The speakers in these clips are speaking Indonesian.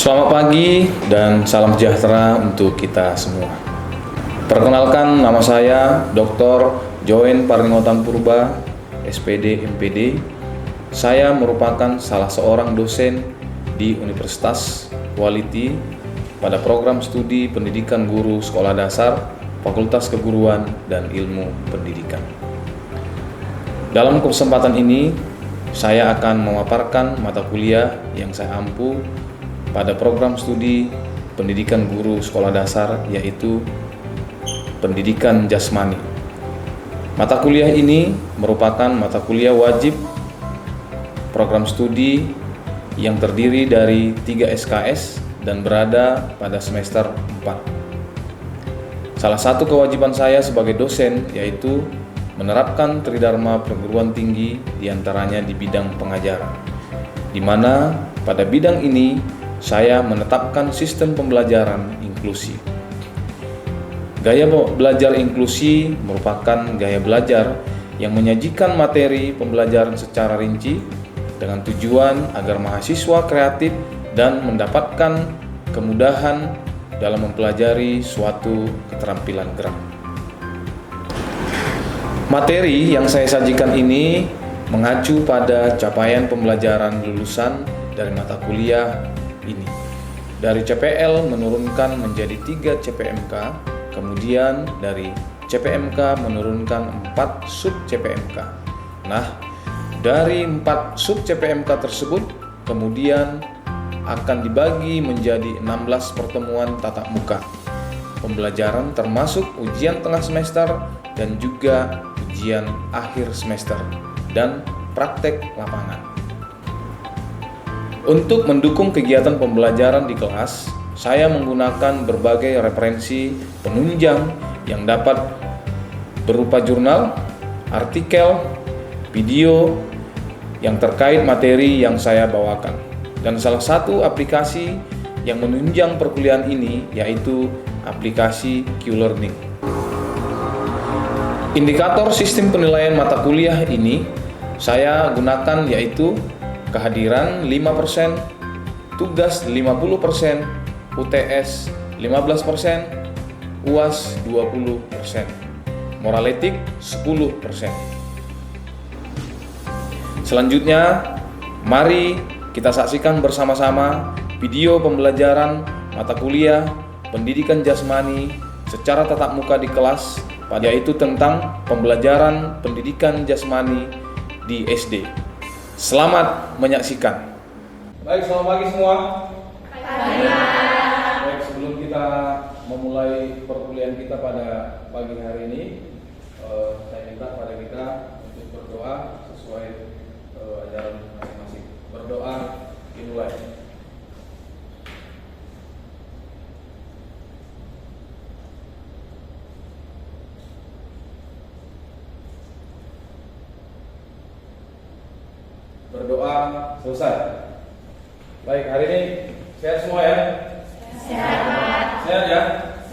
Selamat pagi dan salam sejahtera untuk kita semua. Perkenalkan, nama saya Dr. Joen Parningotan Purba, SPD MPD. Saya merupakan salah seorang dosen di Universitas Quality pada program studi pendidikan guru sekolah dasar, Fakultas Keguruan dan Ilmu Pendidikan. Dalam kesempatan ini, saya akan memaparkan mata kuliah yang saya ampu pada program studi pendidikan guru sekolah dasar, yaitu pendidikan jasmani. Mata kuliah ini merupakan mata kuliah wajib program studi yang terdiri dari 3 SKS dan berada pada semester 4. Salah satu kewajiban saya sebagai dosen yaitu menerapkan tridharma perguruan tinggi, diantaranya di bidang pengajaran, di mana pada bidang ini saya menetapkan sistem pembelajaran inklusi. Gaya belajar inklusi merupakan gaya belajar yang menyajikan materi pembelajaran secara rinci dengan tujuan agar mahasiswa kreatif dan mendapatkan kemudahan dalam mempelajari suatu keterampilan gerak. Materi yang saya sajikan ini mengacu pada capaian pembelajaran lulusan dari mata kuliah ini. Dari CPL menurunkan menjadi 3 CPMK, kemudian dari CPMK menurunkan 4 sub CPMK. Nah, dari 4 sub CPMK tersebut kemudian akan dibagi menjadi 16 pertemuan tatap muka pembelajaran, termasuk ujian tengah semester dan juga ujian akhir semester dan praktek lapangan. Untuk mendukung kegiatan pembelajaran di kelas, saya menggunakan berbagai referensi penunjang yang dapat berupa jurnal, artikel, video yang terkait materi yang saya bawakan. Dan salah satu aplikasi yang menunjang perkuliahan ini yaitu aplikasi Q-Learning. Indikator sistem penilaian mata kuliah ini saya gunakan yaitu kehadiran 5%, tugas 50%, UTS 15%, UAS 20%, moraletik 10%. Selanjutnya, mari kita saksikan bersama-sama video pembelajaran mata kuliah pendidikan jasmani secara tatap muka di kelas, yaitu tentang pembelajaran pendidikan jasmani di SD. Selamat menyaksikan. Baik, selamat pagi semua. Pagi. Baik, sebelum kita memulai perkuliahan kita pada pagi hari ini, saya minta pada kita untuk berdoa sesuai ajaran masing-masing. Berdoa dimulai. Berdoa selesai. Baik, hari ini sehat semua ya? Sehat. Sehat ya?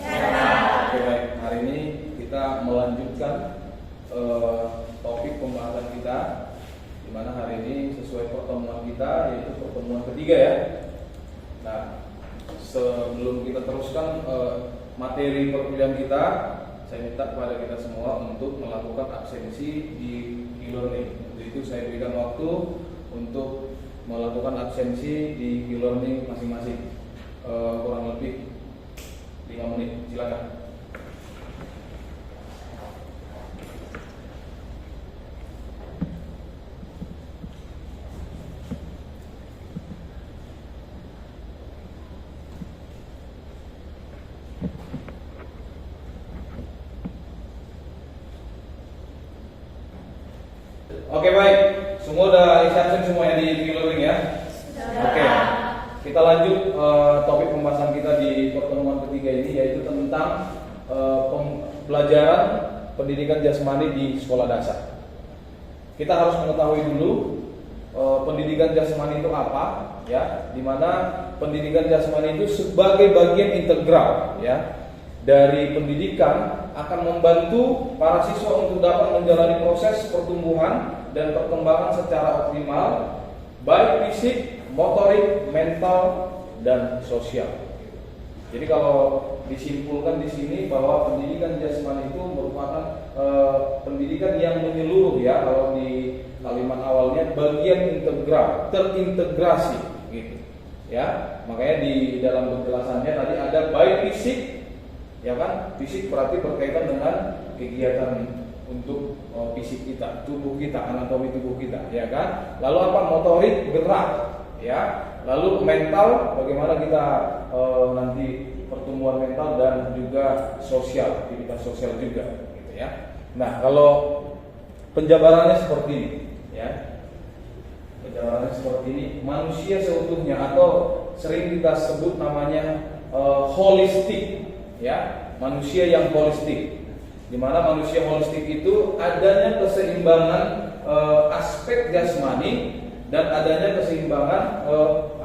Sehat. Oke, baik. Hari ini kita melanjutkan topik pembahasan kita, di mana hari ini sesuai pertemuan kita yaitu pertemuan ketiga ya. Nah, sebelum kita teruskan materi perkuliahan kita, saya minta kepada kita semua untuk melakukan absensi di e-learning. Untuk itu saya berikan waktu untuk melakukan absensi di e-learning masing-masing, kurang lebih 5 menit, silakan. Oke, baik, semua udah isi absen semuanya di e-learning ya? Oke, kita lanjut topik pembahasan kita di pertemuan ketiga ini, yaitu tentang pembelajaran pendidikan jasmani di sekolah dasar. Kita harus mengetahui dulu pendidikan jasmani itu apa, ya, dimana pendidikan jasmani itu sebagai bagian integral, ya, dari pendidikan akan membantu para siswa untuk dapat menjalani proses pertumbuhan dan perkembangan secara optimal, baik fisik, motorik, mental, dan sosial. Jadi kalau disimpulkan di sini bahwa pendidikan jasmani itu merupakan pendidikan yang menyeluruh ya, kalau di kalimat awalnya bagian integral, terintegrasi gitu. Ya, makanya di dalam penjelasannya tadi ada baik fisik, ya kan? Fisik berarti berkaitan dengan kegiatan untuk fisik kita, tubuh kita, anatomi tubuh kita, ya kan? Lalu apa? Motorik, gerak, ya. Lalu mental, bagaimana kita nanti pertumbuhan mental dan juga sosial, aktivitas sosial juga, gitu ya. Nah, kalau penjabarannya seperti ini, ya. Penjabarannya seperti ini, manusia seutuhnya atau sering kita sebut namanya holistik, ya, manusia yang holistik. Di mana manusia holistik itu adanya keseimbangan aspek jasmani dan adanya keseimbangan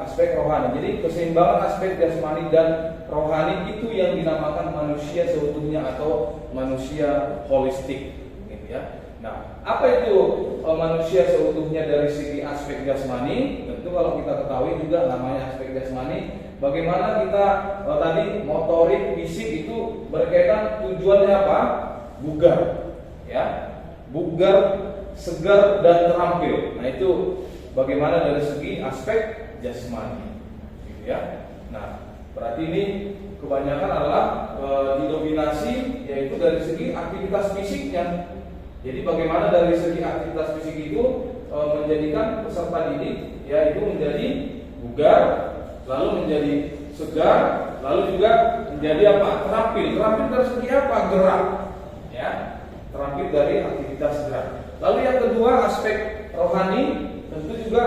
aspek rohani. Jadi keseimbangan aspek jasmani dan rohani itu yang dinamakan manusia seutuhnya atau manusia holistik, gitu ya. Nah, apa itu manusia seutuhnya dari segi aspek jasmani? Tentu kalau kita ketahui juga namanya aspek jasmani. Bagaimana kita tadi motorik fisik itu berkaitan tujuannya apa? Bugar, ya, bugar, segar dan terampil. Nah itu bagaimana dari segi aspek jasmani, gitu ya. Nah, berarti ini kebanyakan adalah didominasi yaitu dari segi aktivitas fisiknya. Jadi bagaimana dari segi aktivitas fisik itu menjadikan peserta didik yaitu menjadi bugar, lalu menjadi segar, lalu juga menjadi apa? Terampil. Terampil dari segi apa? Gerak, ya. Terampil dari aktivitas gerak. Lalu yang kedua aspek rohani tentu juga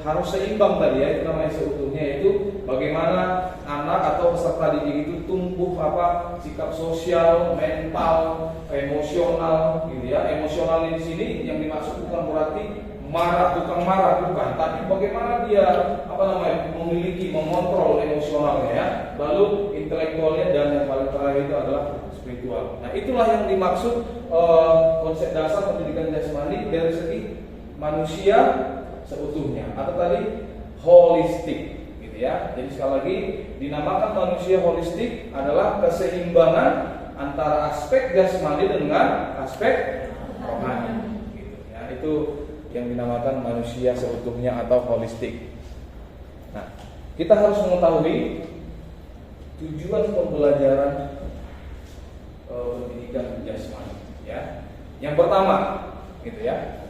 harus seimbang tadi ya, itu namanya seutuhnya, yaitu bagaimana anak atau peserta didik itu tumbuh apa sikap sosial, mental, emosional, gitu ya. Emosional di sini yang dimaksud bukan berarti marah, bukan marah, bukan, tapi bagaimana dia apa namanya memiliki, mengontrol emosionalnya ya. Lalu intelektualnya dan yang paling terakhir itu adalah spiritual. Nah itulah yang dimaksud konsep dasar pendidikan jasmani dari segi manusia seutuhnya atau tadi holistik, gitu ya. Jadi sekali lagi dinamakan manusia holistik adalah keseimbangan antara aspek jasmani dengan aspek rohani, gitu ya. Itu yang dinamakan manusia seutuhnya atau holistik. Nah, kita harus mengetahui tujuan pembelajaran pendidikan jasmani, ya. Yang pertama, gitu ya.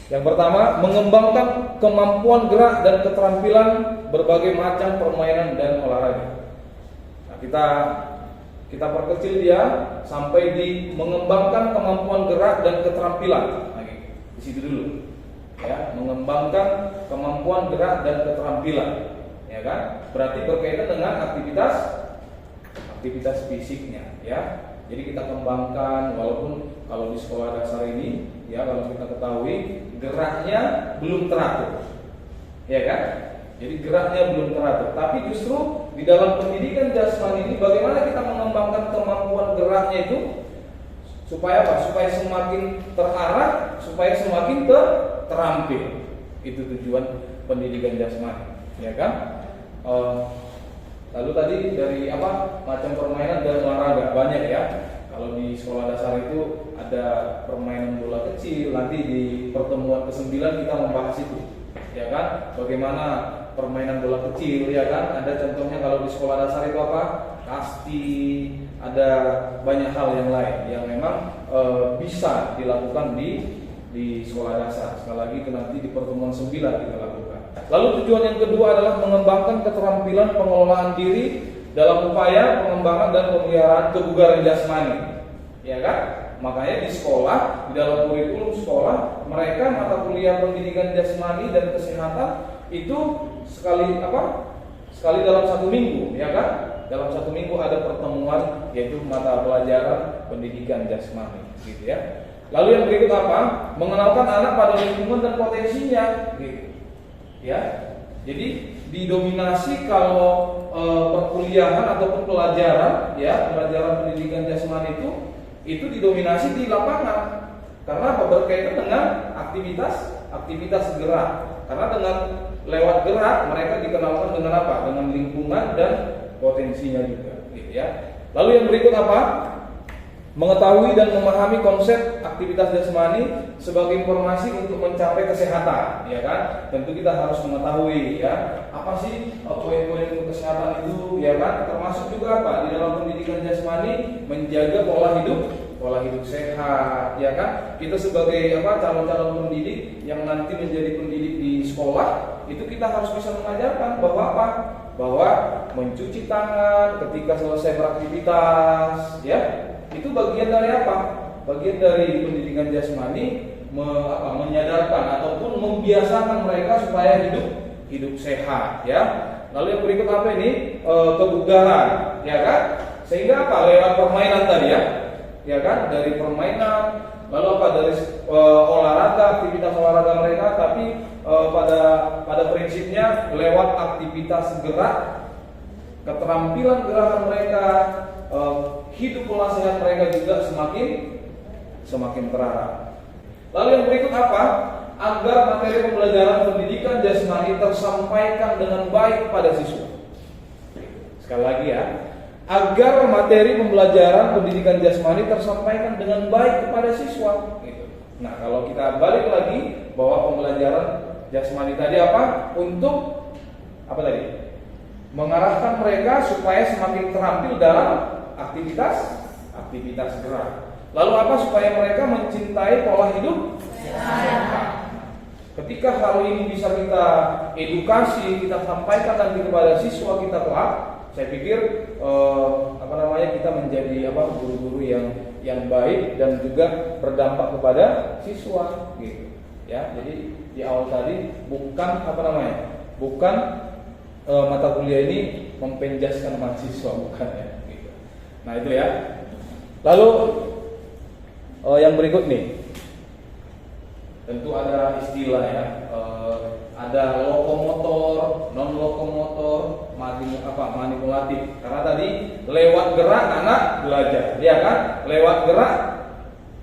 Yang pertama, mengembangkan kemampuan gerak dan keterampilan berbagai macam permainan dan olahraga. Nah, kita perkecil dia sampai di mengembangkan kemampuan gerak dan keterampilan. Nah, di situ dulu. Ya, mengembangkan kemampuan gerak dan keterampilan. Ya kan? Berarti berkaitan dengan aktivitas fisiknya, ya. Jadi kita kembangkan, walaupun kalau di sekolah dasar ini, ya kalau kita ketahui geraknya belum teratur, ya kan? Jadi geraknya belum teratur. Tapi justru di dalam pendidikan jasmani ini, bagaimana kita mengembangkan kemampuan geraknya itu supaya apa? Supaya semakin terarah, supaya semakin terampil. Itu tujuan pendidikan jasmani, ya kan? Lalu tadi dari apa macam permainan dan olahraga banyak ya. Kalau di sekolah dasar itu ada permainan bola kecil. Nanti di pertemuan ke-9 kita membahas itu, ya kan? Bagaimana permainan bola kecil, ya kan? Ada contohnya kalau di sekolah dasar itu apa? Kasti, ada banyak hal yang lain yang memang bisa dilakukan di sekolah dasar. Sekali lagi itu nanti di pertemuan 9 kita lakukan. Lalu tujuan yang kedua adalah mengembangkan keterampilan pengelolaan diri dalam upaya pengembangan dan pemeliharaan kebugaran jasmani, ya kan? Makanya di sekolah, di dalam kurikulum sekolah, mereka mata kuliah pendidikan jasmani dan kesehatan itu sekali dalam 1 minggu, ya kan? Dalam 1 minggu ada pertemuan yaitu mata pelajaran pendidikan jasmani, gitu ya. Lalu yang berikut apa? Mengenalkan anak pada lingkungan dan potensinya, gitu. Ya, jadi didominasi kalau perkuliahan ataupun pelajaran, ya pelajaran pendidikan jasmani itu didominasi di lapangan. Karena apa? Berkaitan dengan aktivitas aktivitas gerak. Karena dengan lewat gerak mereka dikenalkan dengan apa? Dengan lingkungan dan potensinya juga, gitu ya. Lalu yang berikut apa? Mengetahui dan memahami konsep aktivitas jasmani sebagai informasi untuk mencapai kesehatan, ya kan? Tentu kita harus mengetahui ya, apa sih poin-poin untuk kesehatan itu, ya kan? Termasuk juga apa? Di dalam pendidikan jasmani menjaga pola hidup sehat, ya kan? Kita sebagai apa? Calon-calon pendidik yang nanti menjadi pendidik di sekolah, itu kita harus bisa mengajarkan bahwa apa? Bahwa mencuci tangan ketika selesai beraktivitas, ya. Itu bagian dari apa? Bagian dari pendidikan jasmani menyadarkan ataupun membiasakan mereka supaya hidup sehat, ya. Lalu yang berikut apa ini? Kebugaran, ya kan? Sehingga apa? Lewat permainan tadi ya kan? Dari permainan, lalu apa? Dari olahraga, aktivitas olahraga mereka, tapi pada prinsipnya lewat aktivitas gerak, keterampilan gerakan mereka, hidup pola sehat mereka juga semakin terarah. Lalu yang berikut apa? Agar materi pembelajaran pendidikan jasmani tersampaikan dengan baik pada siswa. Sekali lagi ya, agar materi pembelajaran pendidikan jasmani tersampaikan dengan baik kepada siswa. Nah, kalau kita balik lagi bahwa pembelajaran jasmani tadi apa? Untuk apa tadi? Mengarahkan mereka supaya semakin terampil dalam aktivitas gerak. Lalu apa? Supaya mereka mencintai pola hidup sehat. Ketika hal ini bisa kita edukasi, kita sampaikan nanti kepada siswa kita kelak, saya pikir kita menjadi guru-guru yang baik dan juga berdampak kepada siswa, gitu. Ya, jadi di awal tadi bukan mata kuliah ini mempenjaskan mahasiswa, bukan ya. Nah itu ya. Lalu yang berikut nih, tentu ada istilah ya. Ada lokomotor, non lokomotor, manipulatif. Karena tadi lewat gerak anak belajar, ya kan? Lewat gerak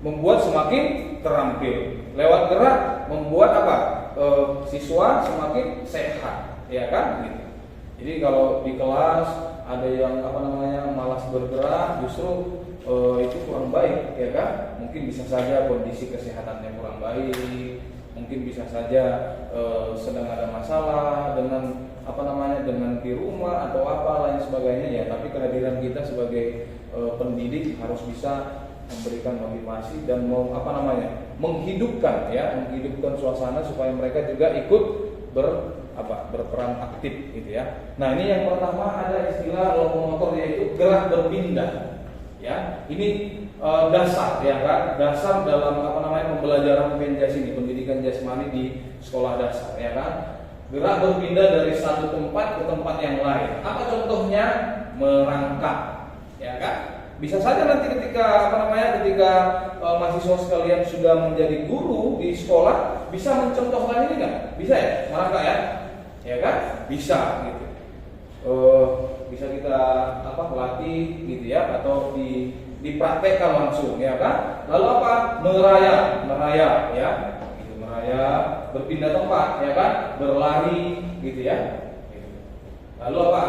membuat semakin terampil. Lewat gerak membuat apa? Siswa semakin sehat, ya kan? Gitu. Jadi kalau di kelas ada yang malas bergerak, justru itu kurang baik, ya kan? Mungkin bisa saja kondisi kesehatannya kurang baik, mungkin bisa saja sedang ada masalah dengan dengan di rumah atau apa lain sebagainya ya. Tapi kehadiran kita sebagai pendidik harus bisa memberikan motivasi dan menghidupkan suasana supaya mereka juga ikut berperan aktif, gitu ya. Nah, ini yang pertama ada istilah lokomotor, yaitu gerak berpindah. Ya, ini dasar, ya kan? Dasar dalam pembelajaran pendidikan jasmani di sekolah dasar, ya kan? Gerak berpindah dari satu tempat ke tempat yang lain. Apa contohnya? Merangkak, ya kan? Bisa saja nanti ketika mahasiswa sekalian sudah menjadi guru di sekolah, bisa mencontohkan ini kan? Bisa ya, merangkak ya? Ya kan? Bisa gitu. Bisa kita latih gitu ya, atau dipraktekkan langsung, ya kan? Lalu apa? Merayap ya. Gitu, merayap, berpindah tempat, ya kan? Berlari gitu ya. Gitu. Lalu apa?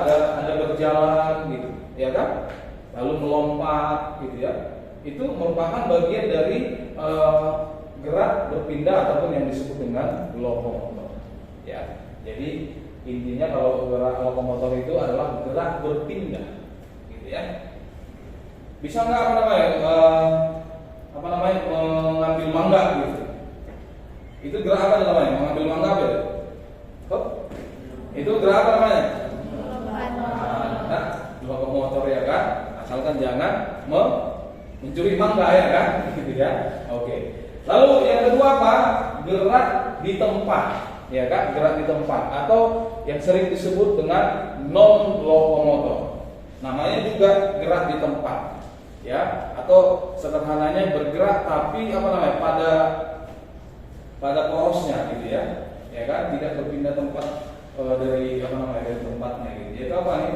Ada berjalan gitu, ya kan? Lalu melompat gitu ya. Itu merupakan bagian dari gerak berpindah ataupun yang disebut dengan lokomotor. Ya. Jadi intinya kalau gerak lokomotor itu adalah gerak berpindah, gitu ya. Bisa nggak mengambil mangga gitu? Itu gerak apa namanya? Mengambil mangga apa itu? Itu gerak apa namanya? Lokomotor, ya kan? Asalkan jangan mencuri mangga, ya kan? Gitu ya. Oke. Lalu yang kedua apa? Gerak di tempat, ya kan? Gerak di tempat atau yang sering disebut dengan non lokomotor. Namanya juga gerak di tempat, ya. Atau sederhananya bergerak tapi pada porosnya, gitu ya. Ya kan? Tidak berpindah tempat dari tempatnya, gitu. Itu apa nih?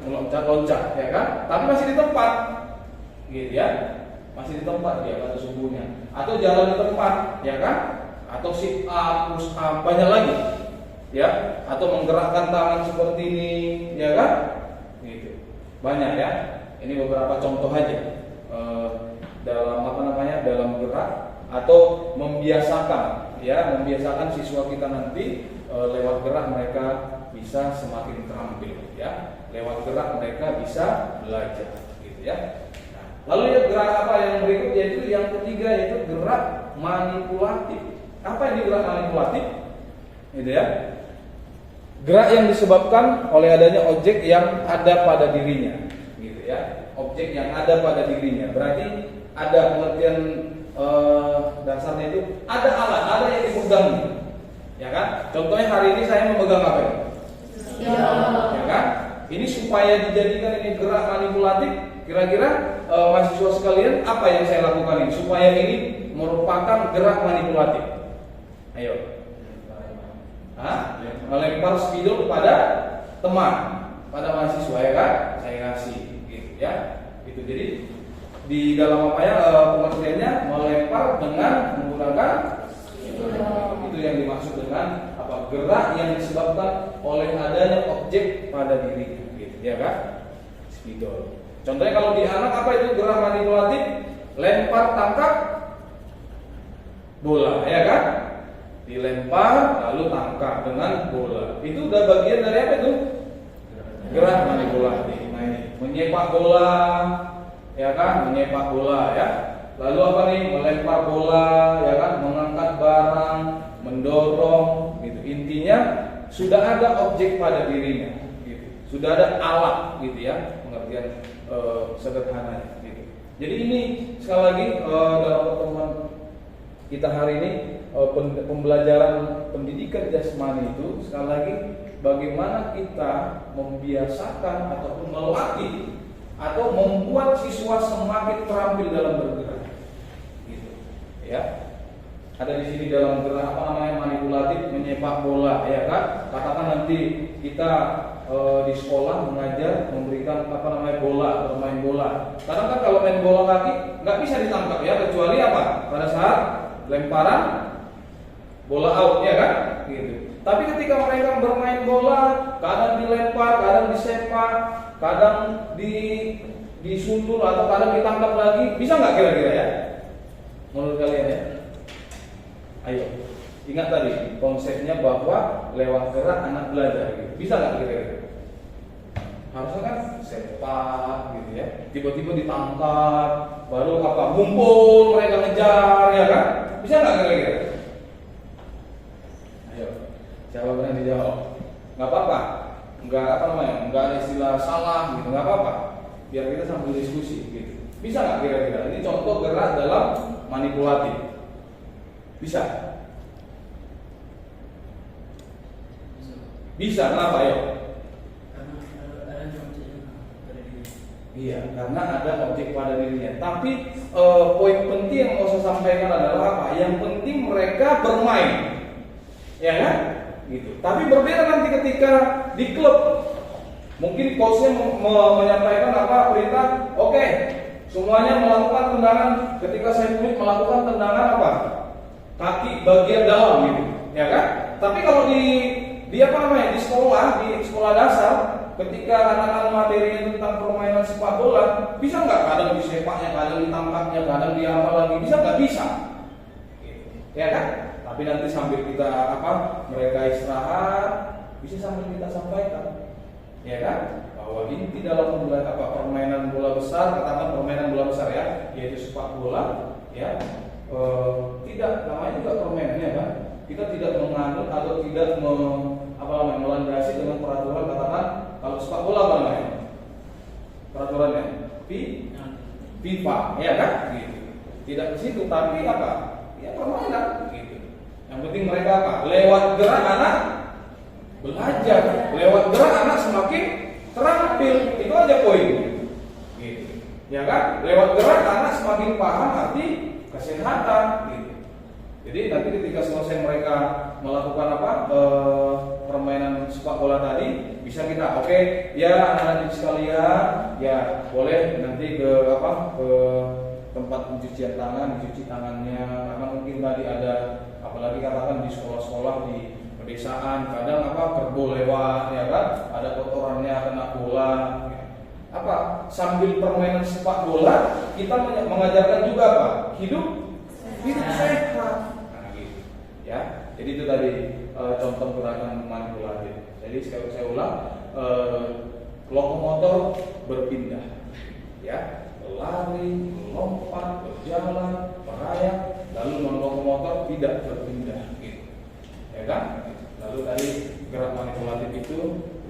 Meloncat-loncat, ya kan? Tapi masih di tempat, gitu ya. masih di tempat dia pada subuhnya, atau jalan di tempat, ya kan? Atau sit up, push up, banyak lagi, ya? Atau menggerakkan tangan seperti ini, ya kan? Gitu. Banyak ya. Ini beberapa contoh aja dalam dalam gerak atau membiasakan, ya, membiasakan siswa kita nanti lewat gerak mereka bisa semakin terampil, ya. Lewat gerak mereka bisa belajar, gitu ya. Lalu ya gerak apa yang berikut, yaitu yang ketiga, yaitu gerak manipulatif. Apa ini gerak manipulatif? Gitu ya. Gerak yang disebabkan oleh adanya objek yang ada pada dirinya, gitu ya. Objek yang ada pada dirinya. Berarti ada pengertian dasarnya itu ada alat, ada yang dipegang, ya kan? Contohnya hari ini saya memegang apa ini? Ya kan? Ini supaya dijadikan ini gerak manipulatif. Kira-kira mahasiswa sekalian, apa yang saya lakukan ini supaya ini merupakan gerak manipulatif? Ayo. Melempar spidol pada teman, pada mahasiswa, ya kan? Saya kasih, gitu ya. Itu jadi di dalam pengertiannya melempar dengan menggunakan itu yang dimaksud dengan apa? Gerak yang disebabkan oleh adanya objek pada diri, gitu, ya kan? Spidol. Contohnya kalau di anak apa itu gerak manipulatif? Lempar, tangkap bola, ya kan? Dilempar lalu tangkap dengan bola. Itu udah bagian dari apa itu? Gerak manipulatif. Nah ini menyepak bola, ya kan? Menyepak bola, ya. Lalu apa nih? Melempar bola, ya kan? Mengangkat barang, mendorong, gitu. Intinya sudah ada objek pada dirinya, gitu. Sudah ada alat, gitu ya. Pengertian sederhananya, gitu. Jadi ini sekali lagi dalam pertemuan kita hari ini pembelajaran pendidikan jasmani itu sekali lagi bagaimana kita membiasakan ataupun melatih atau membuat siswa semakin terampil dalam bergerak, gitu, ya. Ada di sini dalam gerak manipulatif menyepak bola, ya kan? Katakan nanti kita di sekolah mengajar memberikan bola, bermain bola. Kadang kan kalau main bola kaki nggak bisa ditangkap, ya, kecuali apa? Pada saat lemparan bola out, ya kan? Gitu. Tapi ketika mereka bermain bola, kadang dilempar, kadang disepak, kadang disuntul atau kadang ditangkap lagi, bisa nggak kira-kira, ya? Menurut kalian, ya? Ayo, ingat tadi konsepnya bahwa lewat gerak anak belajar, gitu. Bisa nggak kira-kira? Harusnya kan sepak, gitu ya. Tiba-tiba ditangkap, baru apa? Ngumpul, mereka ngejar, ya kan? Bisa nggak kira-kira? Ayo, siapa berani dijawab? Nggak apa-apa, nggak ada istilah salah, gitu, nggak apa-apa. Biar kita sambil diskusi, gitu. Bisa nggak kira-kira? Ini contoh gerak dalam manipulatif. Bisa? Bisa, kenapa ya? Iya, karena ada objek pada dirinya. Tapi poin penting yang mau saya sampaikan adalah apa? Yang penting mereka bermain, ya kan? Gitu. Tapi berbeda nanti ketika di klub. Mungkin coachnya menyampaikan apa perintah? Oke, semuanya melakukan tendangan. Ketika saya melakukan tendangan apa? Kaki bagian dalam, gitu, ya kan? Tapi kalau di sekolah dasar, ketika anak-anak materinya tentang permainan sepak bola, bisa nggak kadang disepaknya, kadang ditangkapnya, kadang dia apa lagi, bisa nggak? Bisa, ya kan? Tapi nanti sambil kita mereka istirahat, bisa sambil kita sampaikan, ya kan? Bahwa inti dalam permainan bola besar, katakan permainan bola besar, ya, yaitu sepak bola, ya. Tidak, namanya juga permainan, ya kan? Kita tidak menganut atau tidak melandasi dengan peraturan, katakan kalau sepak bola apa namanya? Peraturannya FIFA, ya kan? Gitu. Tidak ke situ, tapi apa? Ya permainan, gitu. Yang penting mereka apa? Lewat gerak anak belajar, lewat gerak anak semakin terampil. Itu aja poin, gitu. Ya kan? Lewat gerak anak semakin paham arti kesehatan, gitu. Jadi nanti ketika selesai mereka melakukan permainan sepak bola tadi, bisa kita ya anak-anak sekalian, ya boleh nanti ke tempat pencucian tangan, dicuci tangannya, karena mungkin tadi ada, apalagi katakan di sekolah-sekolah di pedesaan, kadang kerbau lewat, ya kan, ada kotorannya kena bola, sambil permainan sepak bola kita mengajarkan juga hidup sehat. Nah, gitu. Ya, jadi itu tadi contoh gerakan manipulatif. Jadi sekali saya ulang, lokomotor berpindah, ya, lari, lompat, berjalan, merayap, lalu lokomotor tidak berpindah, gitu, ya kan? Lalu tadi gerak manipulatif itu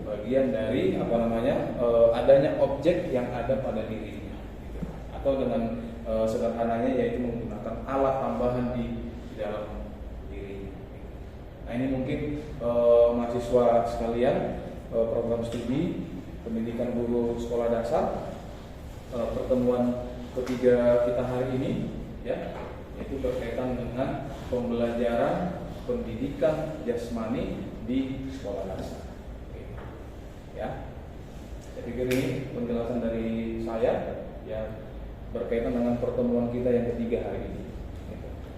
bagian dari adanya objek yang ada pada dirinya, gitu. Atau dengan sederhananya yaitu menggunakan alat tambahan di dalam diri. Nah, ini mungkin mahasiswa sekalian, program studi pendidikan guru sekolah dasar, pertemuan ketiga kita hari ini, ya, yaitu berkaitan dengan pembelajaran pendidikan jasmani di sekolah dasar. Oke. Ya, saya pikir ini penjelasan dari saya, ya, berkaitan dengan pertemuan kita yang ketiga hari ini.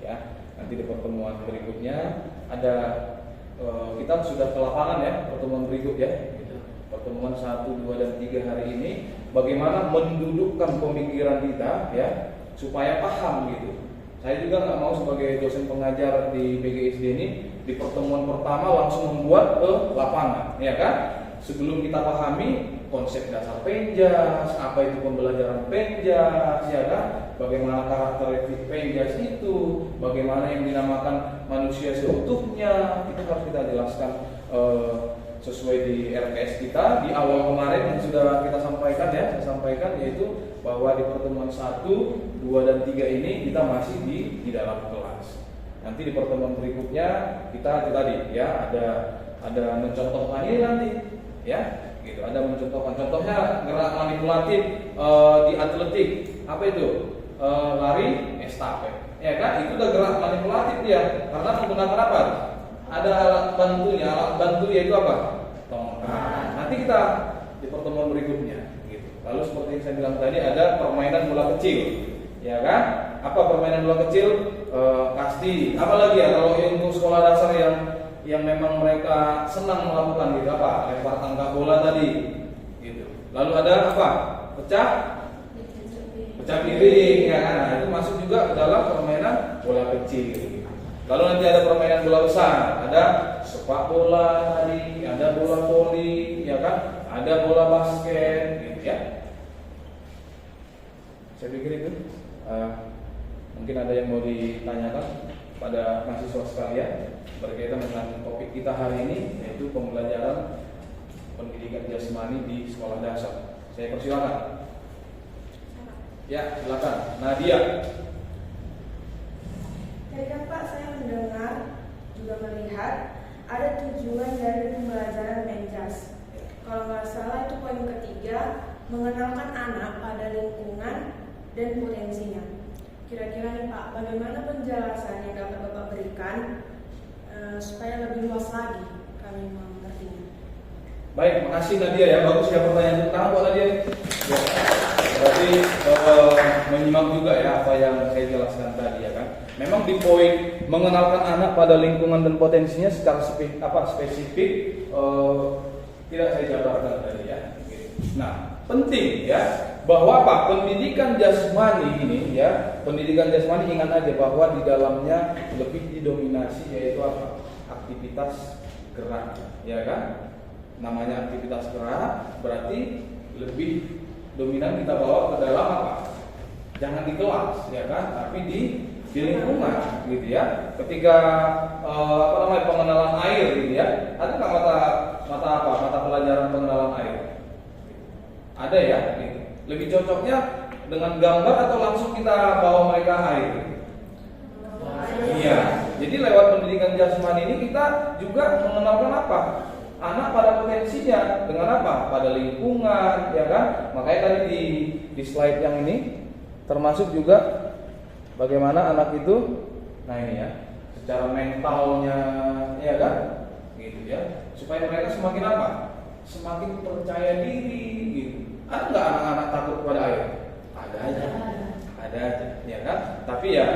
Ya, nanti di pertemuan berikutnya ada kita sudah ke lapangan, ya, pertemuan berikut, ya. Pertemuan 1, 2, dan 3 hari ini bagaimana mendudukkan pemikiran kita, ya, supaya paham, gitu. Saya juga nggak mau sebagai dosen pengajar di PGSD ini di pertemuan pertama langsung membuat ke lapangan, ya kan? Sebelum kita pahami konsep dasar penjas, apa itu pembelajaran penjas, ya kan? Bagaimana karakteristik penjas itu, bagaimana yang dinamakan manusia seutuhnya, itu harus kita jelaskan sesuai di RPS kita di awal kemarin yang sudah kita sampaikan, ya, saya sampaikan, yaitu bahwa di pertemuan 1, 2, dan 3 ini kita masih di dalam kelas. Nanti di pertemuan berikutnya kita tadi, ya, ada mencontohkan ini nanti, ya, gitu. Ada mencontohkan, contohnya gerak manipulatif di atletik, apa itu? Lari estafet, ya kan? Itu udah gerak manipulatif dia, karena menggunakan apa? Ada alat bantunya, alat bantu yaitu apa? Tongkat. Nanti kita di pertemuan berikutnya, gitu. Lalu seperti yang saya bilang tadi, ada permainan bola kecil, ya kan? Apa permainan bola kecil? Kasti. Apalagi ya kalau untuk sekolah dasar yang memang mereka senang melakukan, gitu, apa? Lempar tangga bola tadi, gitu. Lalu ada apa? Pecah piring, ya kan? Nah, itu masuk juga ke dalam permainan bola kecil. Lalu nanti ada permainan bola besar, ada sepak bola tadi, ada bola voli, ya kan? Ada bola basket, gitu, ya. Saya pikir itu mungkin ada yang mau ditanyakan pada mahasiswa sekalian berkaitan dengan topik kita hari ini, yaitu pembelajaran pendidikan jasmani di sekolah dasar. Saya persilakan. Ya, silakan, Nadia. Jadi kan Pak, saya mendengar juga melihat ada tujuan dari pembelajaran penjas. Kalau nggak salah itu poin ketiga, mengenalkan anak pada lingkungan dan potensinya. Kira-kira nih Pak, bagaimana penjelasan yang dapat Bapak berikan supaya lebih luas lagi kami mengertinya? Baik, makasih Nadia, ya, bagus ya pertanyaan pertama buat Nadia. Ya. Berarti menyimak juga, ya, apa yang saya jelaskan tadi, ya kan. Memang di poin mengenalkan anak pada lingkungan dan potensinya secara spesifik tidak saya jabarkan tadi, ya. Nah, penting, ya, bahwa apa? Pendidikan jasmani ini, ya, pendidikan jasmani, ingat aja bahwa di dalamnya lebih didominasi yaitu apa? Aktivitas gerak, ya kan? Namanya aktivitas gerak berarti lebih dominan kita bawa ke dalam apa? Jangan di kelas, ya kan? Tapi di lingkungan, gitu, ya. Ketika pengenalan air, gitu, ya. Ada nggak mata pelajaran pengenalan air? Ada, ya. Gitu. Lebih cocoknya dengan gambar atau langsung kita bawa mereka air? Iya. Jadi lewat pendidikan jasmani ini kita juga mengenalkan apa? Anak pada potensinya dengan apa? Pada lingkungan, ya kan? Makanya tadi di slide yang ini termasuk juga bagaimana anak itu, nah ini, ya, secara mentalnya, ya kan? Gitu, ya. Supaya mereka semakin apa? Semakin percaya diri, gitu. Ada nggak anak-anak takut pada air? Ada aja. ada aja, ya kan? Tapi ya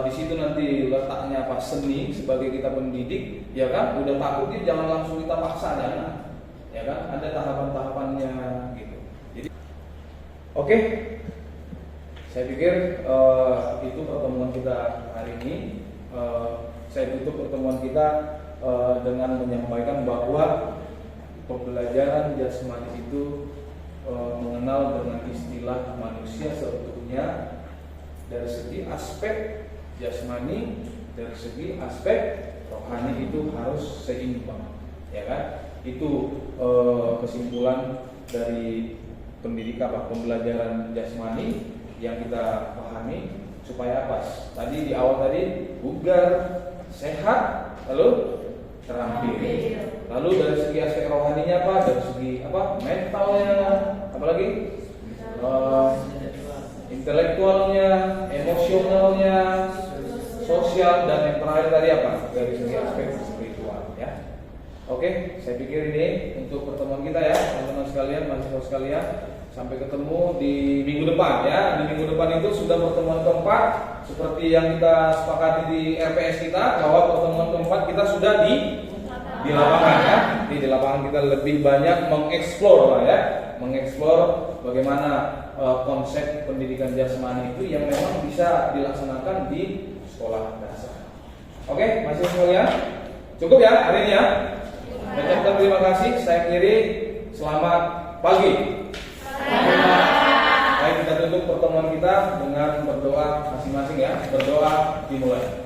di situ nanti letaknya apa, seni sebagai kita pendidik, ya kan? Udah takut dia jangan langsung kita paksa, jangan, ya kan? Ada tahapan-tahapannya gitu. Jadi, oke, saya pikir itu pertemuan kita hari ini. Saya tutup pertemuan kita dengan menyampaikan bahwa pembelajaran jasmani itu mengenal dengan istilah manusia seutuhnya dari segi aspek jasmani, dari segi aspek rohani itu harus seimbang, ya kan? Itu kesimpulan dari pendidikan pembelajaran jasmani yang kita pahami supaya pas. Tadi di awal tadi bugar, sehat, lalu terampil. Lalu dari segi aspek rohaninya apa? Dari segi apa? Mentalnya, apalagi intelektualnya, emosionalnya, sosial, dan yang terakhir tadi apa? Dari segi aspek spiritual, ya. Oke, saya pikir ini untuk pertemuan kita ya, teman-teman sekalian, mahasiswa sekalian. Sampai ketemu di minggu depan ya. Di minggu depan itu sudah pertemuan keempat, seperti yang kita sepakati di RPS kita, bahwa pertemuan keempat kita sudah di lapangan ya. Di lapangan kita lebih banyak mengeksplor lah ya, mengeksplor bagaimana konsep pendidikan jasmani itu yang memang bisa dilaksanakan di sekolah dasar. Oke, mahasiswa sekalian, cukup ya hari ini ya. Ucapkan terima kasih. Saya akhiri, selamat pagi. Baik, kita tutup pertemuan kita dengan berdoa masing-masing ya. Berdoa dimulai.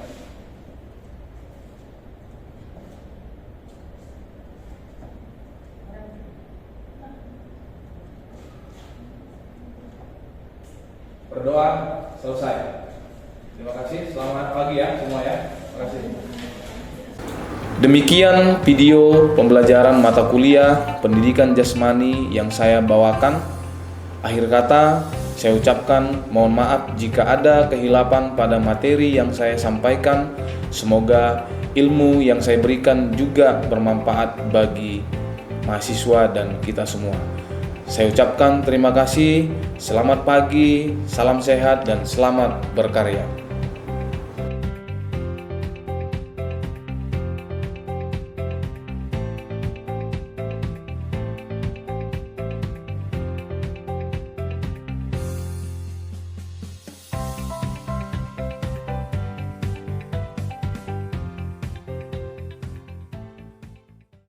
Berdoa selesai. Terima kasih. Selamat pagi ya semua ya. Terima kasih. Demikian video pembelajaran mata kuliah pendidikan jasmani yang saya bawakan. Akhir kata, saya ucapkan mohon maaf jika ada kehilapan pada materi yang saya sampaikan. Semoga ilmu yang saya berikan juga bermanfaat bagi mahasiswa dan kita semua. Saya ucapkan terima kasih, selamat pagi, salam sehat, dan selamat berkarya.